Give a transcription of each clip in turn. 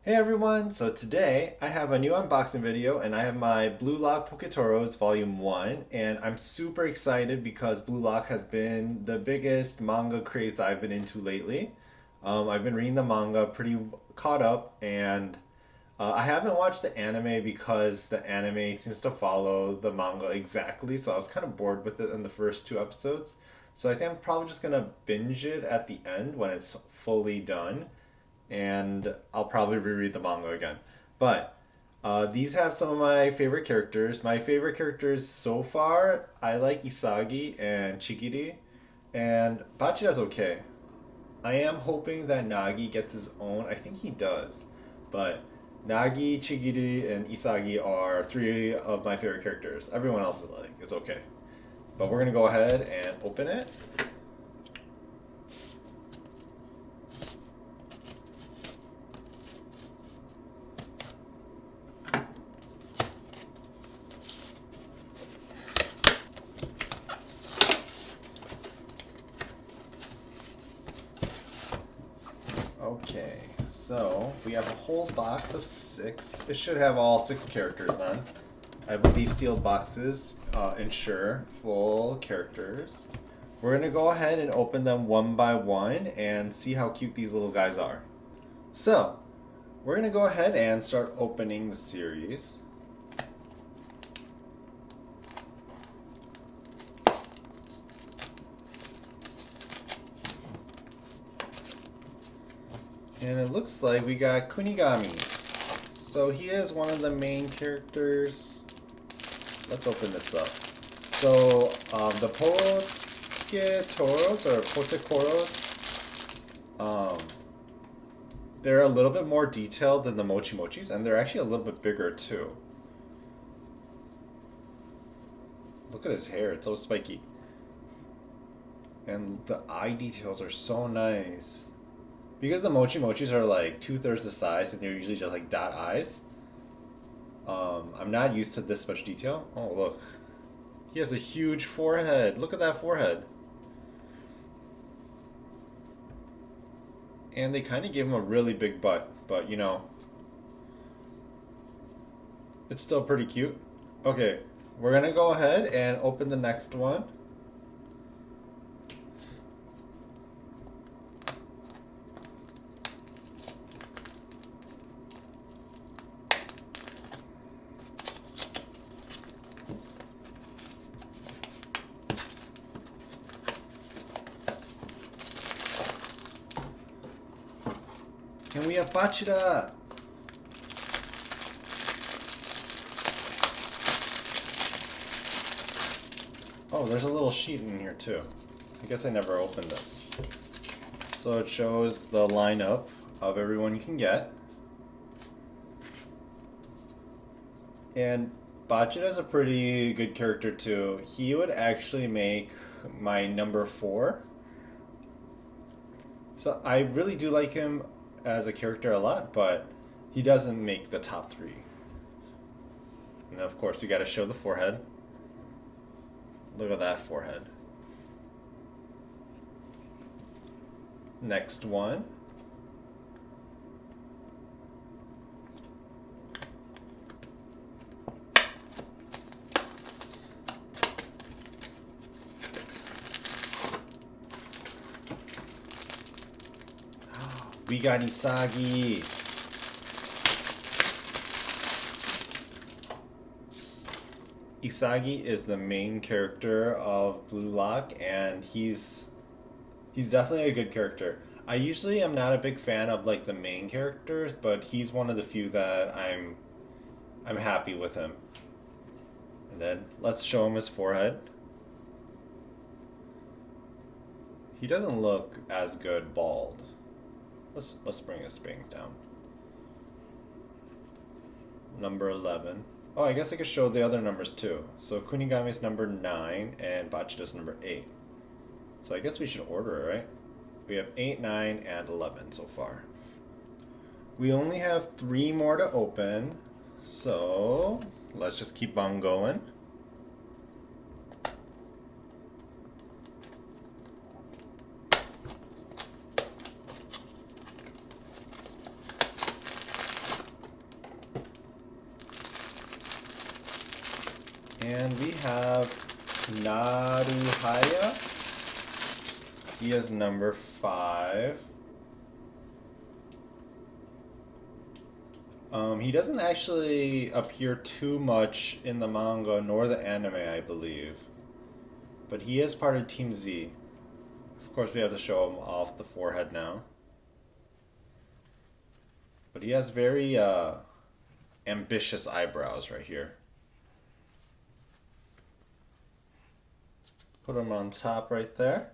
Hey everyone! So today I have a new unboxing video and I have my Blue Lock Poketoros Volume 1 and I'm super excited because Blue Lock has been the biggest manga craze that I've been into lately. I've been reading the manga pretty caught up and I haven't watched the anime because the anime seems to follow the manga exactly, so I was kind of bored with it in the first two episodes. So I think I'm probably just gonna binge it at the end when it's fully done and I'll probably reread the manga again. But these have some of my favorite characters. My favorite characters so far, I like Isagi and Chigiri, and Bachida's okay. I am hoping that Nagi gets his own. I think he does, but Nagi, Chigiri, and Isagi are three of my favorite characters. Everyone else is okay. But we're gonna go ahead and open it. Okay, so we have a whole box of six. It should have all six characters then. I believe sealed boxes ensure full characters. We're gonna go ahead and open them one by one and see how cute these little guys are. So, we're gonna go ahead and start opening the series. And it looks like we got Kunigami. So he is one of the main characters. Let's open this up. So the Poketoros or Potekoros, they're a little bit more detailed than the Mochi Mochis, and they're actually a little bit bigger too. Look at his hair, it's so spiky. And the eye details are so nice. Because the Mochi Mochis are like 2/3 the size and they're usually just like dot eyes, I'm not used to this much detail. Oh, look. He has a huge forehead. Look at that forehead. And they kind of gave him a really big butt, but you know, it's still pretty cute. Okay, we're gonna go ahead and open the next one. And we have Bachira! Oh, there's a little sheet in here too. I guess I never opened this. So it shows the lineup of everyone you can get. And Bachira is a pretty good character too. He would actually make my number 4. So I really do like him as a character a lot, but he doesn't make the top 3. And of course, we got to show the forehead. Look at that forehead. Next one. We got Isagi. Isagi is the main character of Blue Lock, and he's definitely a good character. I usually am not a big fan of like the main characters, but he's one of the few that I'm happy with him. And then let's show him his forehead. He doesn't look as good bald. Let's bring his bangs down. Number 11. Oh, I guess I could show the other numbers too. So Kunigami's number 9 and Bachida's number 8. So I guess we should order it, right? We have 8, 9, and 11 so far. We only have 3 more to open. So let's just keep on going. And we have Naruhaya. He is number 5. He doesn't actually appear too much in the manga nor the anime, I believe. But he is part of Team Z. Of course, we have to show him off the forehead now. But he has very ambitious eyebrows right here. Put him on top right there.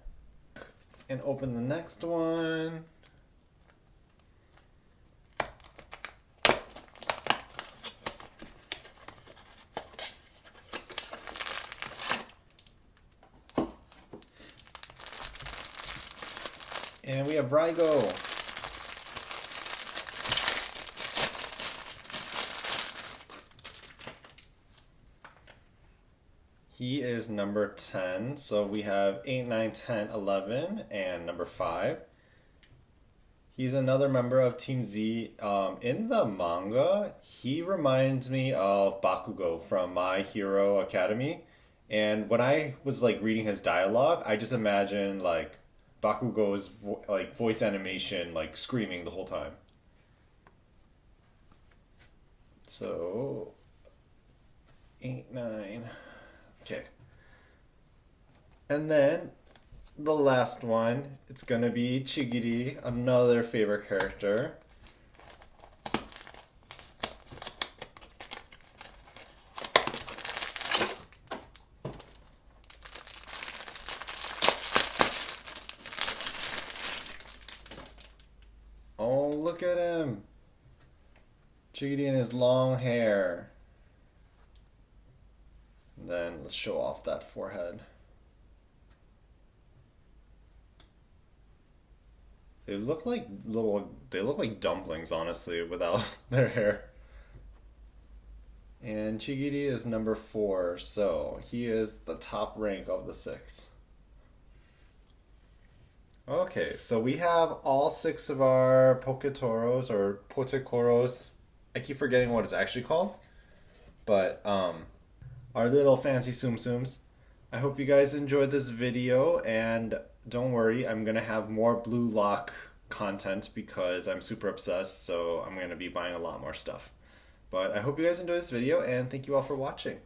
And open the next one. And we have Rygo. He is number 10. So we have 8, 9, 10, 11, and number 5. He's another member of Team Z. In the manga, he reminds me of Bakugo from My Hero Academy. And when I was like reading his dialogue, I just imagined like Bakugo's like voice animation, like screaming the whole time. So 8, 9. Okay. And then the last one, it's gonna be Chigiri, another favorite character. Oh, look at him. Chigiri and his long hair. And then let's show off that forehead. They look like dumplings, honestly, without their hair. And Chigiri is number 4, so he is the top rank of the 6. Okay, so we have all 6 of our Poketoros or Potekoros. I keep forgetting what it's actually called, but our little fancy Tsum Tsums. I hope you guys enjoyed this video, and don't worry, I'm gonna have more Blue Lock content because I'm super obsessed, so I'm gonna be buying a lot more stuff. But I hope you guys enjoyed this video, and thank you all for watching.